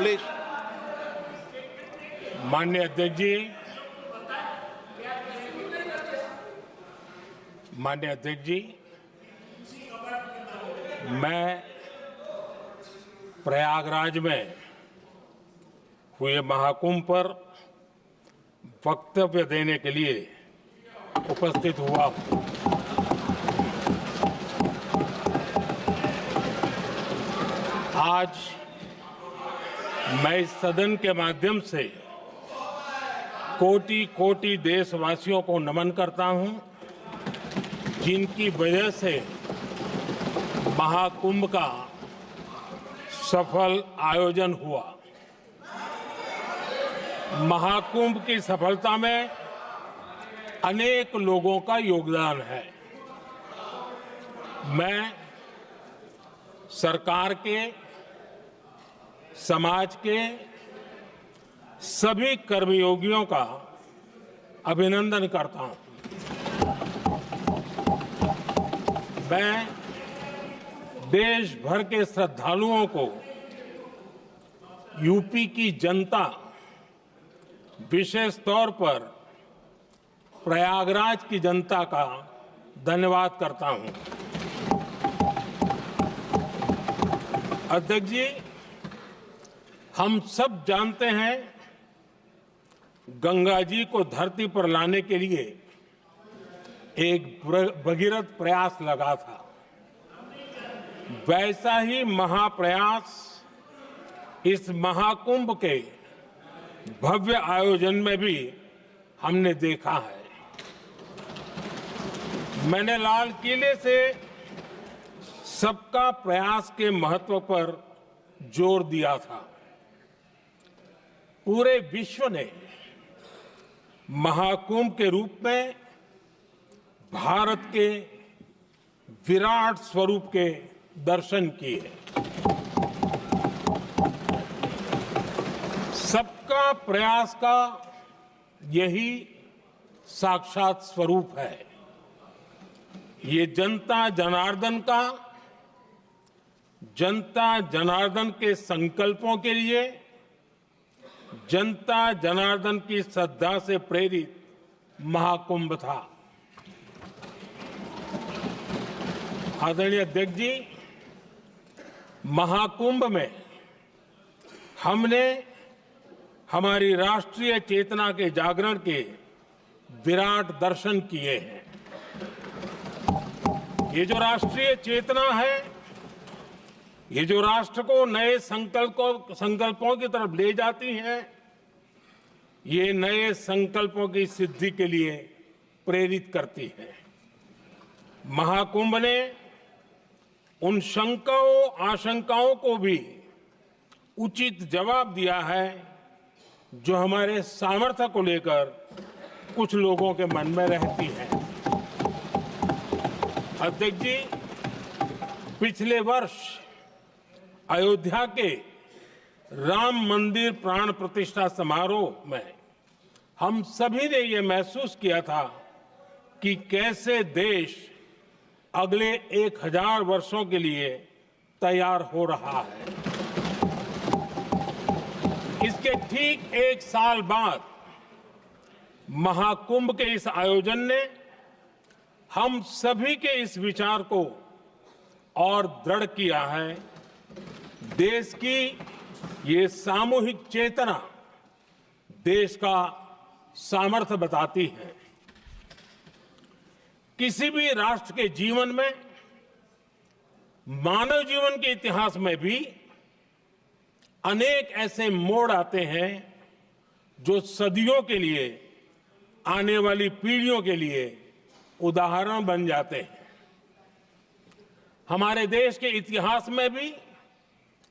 Please. माननीय अध्यक्ष जी, मैं प्रयागराज में हुए महाकुंभ पर वक्तव्य देने के लिए उपस्थित हुआ हूं। आज मैं इस सदन के माध्यम से कोटि कोटि देशवासियों को नमन करता हूं, जिनकी वजह से महाकुंभ का सफल आयोजन हुआ। महाकुंभ की सफलता में अनेक लोगों का योगदान है। मैं सरकार के, समाज के सभी कर्मयोगियों का अभिनंदन करता हूं। मैं देश भर के श्रद्धालुओं को, यूपी की जनता, विशेष तौर पर प्रयागराज की जनता का धन्यवाद करता हूं। अध्यक्ष जी, हम सब जानते हैं गंगा जी को धरती पर लाने के लिए एक भगीरथ प्रयास लगा था। वैसा ही महाप्रयास इस महाकुंभ के भव्य आयोजन में भी हमने देखा है। मैंने लाल किले से सबका प्रयास के महत्व पर जोर दिया था। पूरे विश्व ने महाकुंभ के रूप में भारत के विराट स्वरूप के दर्शन किए। सबका प्रयास का यही साक्षात स्वरूप है। ये जनता जनार्दन के संकल्पों के लिए, जनता जनार्दन की श्रद्धा से प्रेरित महाकुंभ था। आदरणीय अध्यक्ष जी, महाकुंभ में हमने हमारी राष्ट्रीय चेतना के जागरण के विराट दर्शन किए हैं। ये जो राष्ट्रीय चेतना है, ये जो राष्ट्र को नए संकल्पों की तरफ ले जाती है, ये नए संकल्पों की सिद्धि के लिए प्रेरित करती है। महाकुंभ ने उन शंकाओं, आशंकाओं को भी उचित जवाब दिया है जो हमारे सामर्थ्य को लेकर कुछ लोगों के मन में रहती है। अध्यक्ष जी, पिछले वर्ष अयोध्या के राम मंदिर प्राण प्रतिष्ठा समारोह में हम सभी ने ये महसूस किया था कि कैसे देश अगले 1000 वर्षों के लिए तैयार हो रहा है। इसके ठीक 1 साल बाद महाकुंभ के इस आयोजन ने हम सभी के इस विचार को और दृढ़ किया है। देश की ये सामूहिक चेतना देश का सामर्थ्य बताती है। किसी भी राष्ट्र के जीवन में, मानव जीवन के इतिहास में भी अनेक ऐसे मोड़ आते हैं जो सदियों के लिए, आने वाली पीढ़ियों के लिए उदाहरण बन जाते हैं। हमारे देश के इतिहास में भी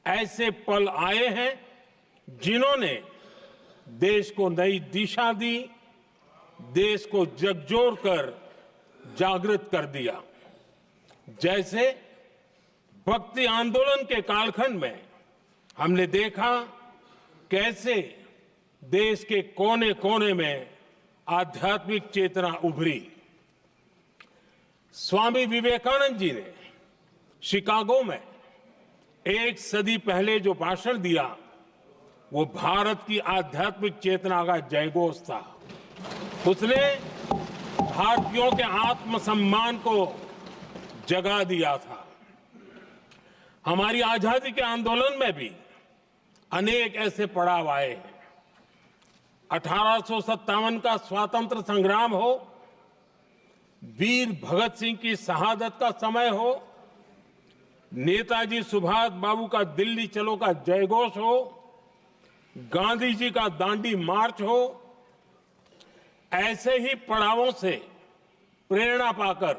ऐसे पल आए हैं जिन्होंने देश को नई दिशा दी, देश को झकझोर कर जागृत कर दिया। जैसे भक्ति आंदोलन के कालखंड में हमने देखा कैसे देश के कोने कोने में आध्यात्मिक चेतना उभरी। स्वामी विवेकानंद जी ने शिकागो में 1 सदी पहले जो भाषण दिया, वो भारत की आध्यात्मिक चेतना का जयघोष था। उसने भारतीयों के आत्मसम्मान को जगा दिया था। हमारी आजादी के आंदोलन में भी अनेक ऐसे पड़ाव आए हैं। 1857 का स्वातंत्र संग्राम हो, वीर भगत सिंह की शहादत का समय हो, नेताजी सुभाष बाबू का दिल्ली चलो का जयघोष हो, गांधी जी का दांडी मार्च हो, ऐसे ही पड़ावों से प्रेरणा पाकर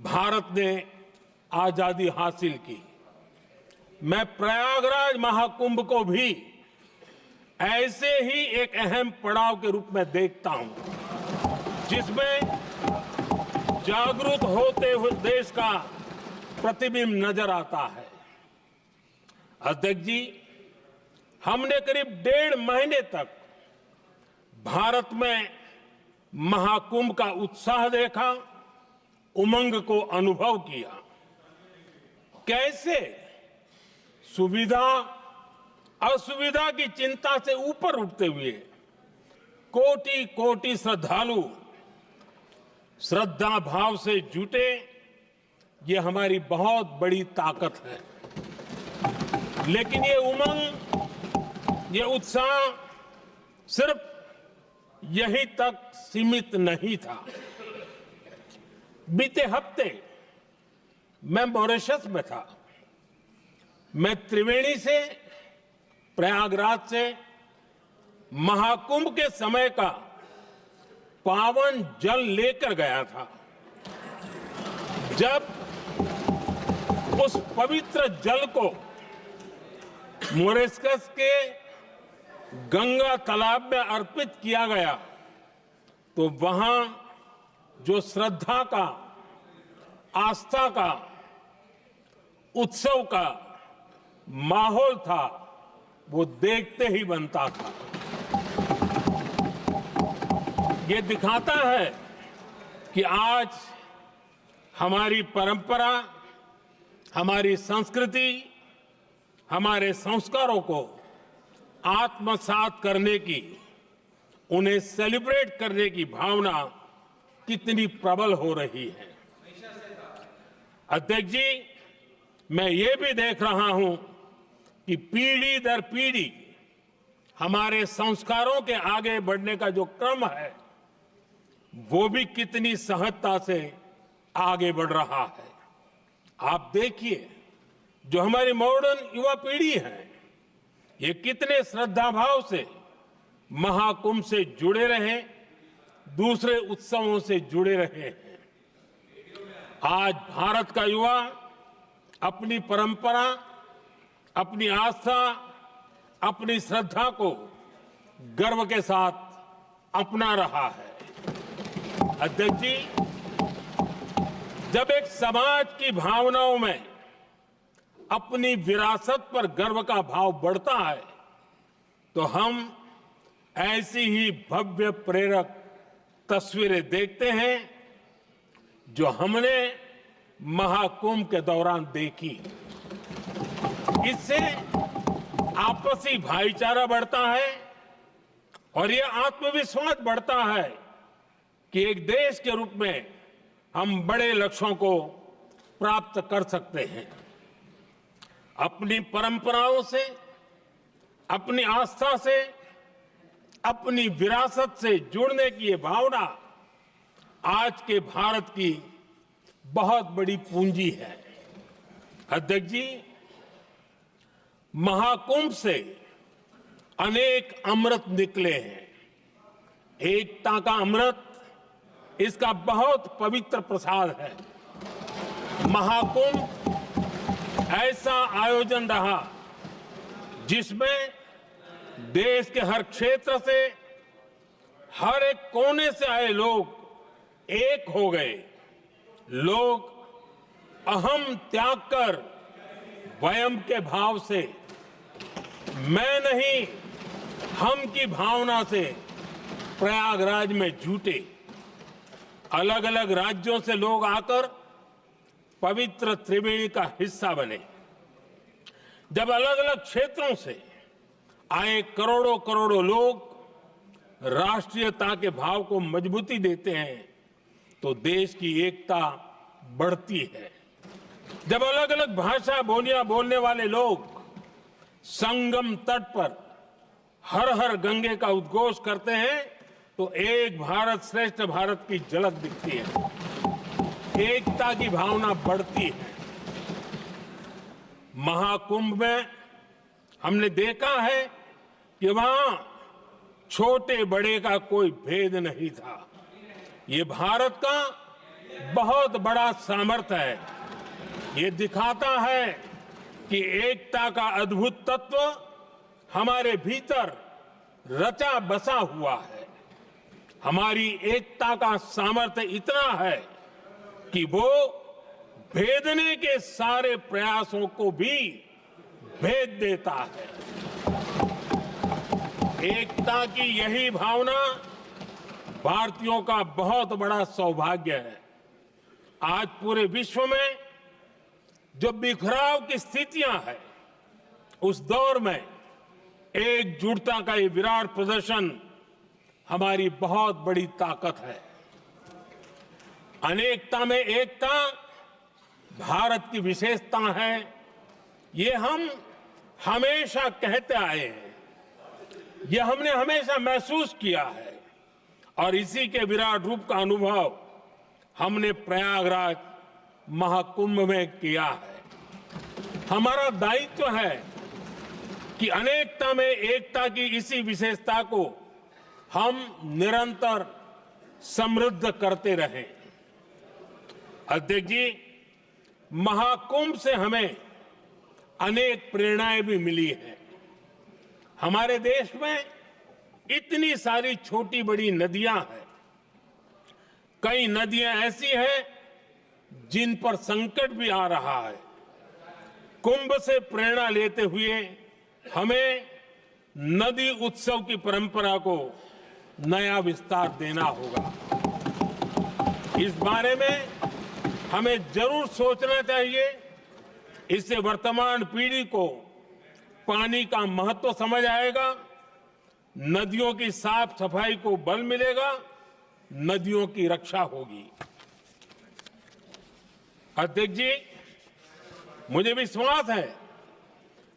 भारत ने आजादी हासिल की। मैं प्रयागराज महाकुंभ को भी ऐसे ही एक अहम पड़ाव के रूप में देखता हूं, जिसमें जागरूक होते हुए देश का प्रतिबिंब नजर आता है। अध्यक्ष जी, हमने करीब 1.5 महीने तक भारत में महाकुंभ का उत्साह देखा, उमंग को अनुभव किया। कैसे सुविधा असुविधा की चिंता से ऊपर उठते हुए कोटि कोटि श्रद्धालु श्रद्धा भाव से जुटे, ये हमारी बहुत बड़ी ताकत है। लेकिन ये उमंग, ये उत्साह सिर्फ यहीं तक सीमित नहीं था। बीते हफ्ते मैं मॉरिशस में था। मैं त्रिवेणी से, प्रयागराज से महाकुंभ के समय का पावन जल लेकर गया था। जब उस पवित्र जल को मॉरिशस के गंगा तालाब में अर्पित किया गया, तो वहां जो श्रद्धा का, आस्था का, उत्सव का माहौल था, वो देखते ही बनता था। ये दिखाता है कि आज हमारी परंपरा, हमारी संस्कृति, हमारे संस्कारों को आत्मसात करने की, उन्हें सेलिब्रेट करने की भावना कितनी प्रबल हो रही है। अध्यक्ष जी, मैं ये भी देख रहा हूं कि पीढ़ी दर पीढ़ी हमारे संस्कारों के आगे बढ़ने का जो क्रम है, वो भी कितनी सहजता से आगे बढ़ रहा है। आप देखिए, जो हमारी मॉडर्न युवा पीढ़ी है, ये कितने श्रद्धा भाव से महाकुंभ से जुड़े रहे, दूसरे उत्सवों से जुड़े रहे हैं। आज भारत का युवा अपनी परंपरा, अपनी आस्था, अपनी श्रद्धा को गर्व के साथ अपना रहा है। अध्यक्ष जी, जब एक समाज की भावनाओं में अपनी विरासत पर गर्व का भाव बढ़ता है, तो हम ऐसी ही भव्य प्रेरक तस्वीरें देखते हैं जो हमने महाकुंभ के दौरान देखी। इससे आपसी भाईचारा बढ़ता है और ये आत्मविश्वास बढ़ता है कि एक देश के रूप में हम बड़े लक्ष्यों को प्राप्त कर सकते हैं। अपनी परंपराओं से, अपनी आस्था से, अपनी विरासत से जुड़ने की ये भावना आज के भारत की बहुत बड़ी पूंजी है। अध्यक्ष जी, महाकुंभ से अनेक अमृत निकले हैं। एकता का अमृत इसका बहुत पवित्र प्रसाद है। महाकुंभ ऐसा आयोजन रहा जिसमें देश के हर क्षेत्र से, हर एक कोने से आए लोग एक हो गए। लोग अहम त्याग कर वयम के भाव से, मैं नहीं हम की भावना से प्रयागराज में जुटे। अलग अलग राज्यों से लोग आकर पवित्र त्रिवेणी का हिस्सा बने। जब अलग अलग क्षेत्रों से आए करोड़ों करोड़ों लोग राष्ट्रीयता के भाव को मजबूती देते हैं तो देश की एकता बढ़ती है। जब अलग अलग भाषा बोलियां बोलने वाले लोग संगम तट पर हर हर गंगे का उद्घोष करते हैं तो एक भारत श्रेष्ठ भारत की झलक दिखती है, एकता की भावना बढ़ती है। महाकुंभ में हमने देखा है कि वहां छोटे बड़े का कोई भेद नहीं था। ये भारत का बहुत बड़ा सामर्थ्य है। ये दिखाता है कि एकता का अद्भुत तत्व हमारे भीतर रचा बसा हुआ है। हमारी एकता का सामर्थ्य इतना है कि वो भेदने के सारे प्रयासों को भी भेद देता है। एकता की यही भावना भारतीयों का बहुत बड़ा सौभाग्य है। आज पूरे विश्व में जो बिखराव की स्थितियां हैं, उस दौर में एकजुटता का ये विराट प्रदर्शन हमारी बहुत बड़ी ताकत है। अनेकता में एकता भारत की विशेषता है, ये हम हमेशा कहते आए हैं, ये हमने हमेशा महसूस किया है और इसी के विराट रूप का अनुभव हमने प्रयागराज महाकुंभ में किया है। हमारा दायित्व है कि अनेकता में एकता की इसी विशेषता को हम निरंतर समृद्ध करते रहें। अध्यक्ष जी, महाकुंभ से हमें अनेक प्रेरणाएं भी मिली हैं। हमारे देश में इतनी सारी छोटी बड़ी नदियां हैं। कई नदियां ऐसी हैं जिन पर संकट भी आ रहा है। कुंभ से प्रेरणा लेते हुए हमें नदी उत्सव की परंपरा को नया विस्तार देना होगा। इस बारे में हमें जरूर सोचना चाहिए। इससे वर्तमान पीढ़ी को पानी का महत्व समझ आएगा, नदियों की साफ सफाई को बल मिलेगा, नदियों की रक्षा होगी। अध्यक्ष जी, मुझे विश्वास है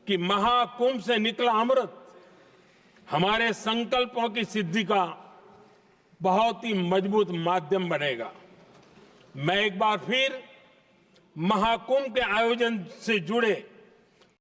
कि महाकुंभ से निकला अमृत हमारे संकल्पों की सिद्धि का बहुत ही मजबूत माध्यम बनेगा। मैं एक बार फिर महाकुंभ के आयोजन से जुड़े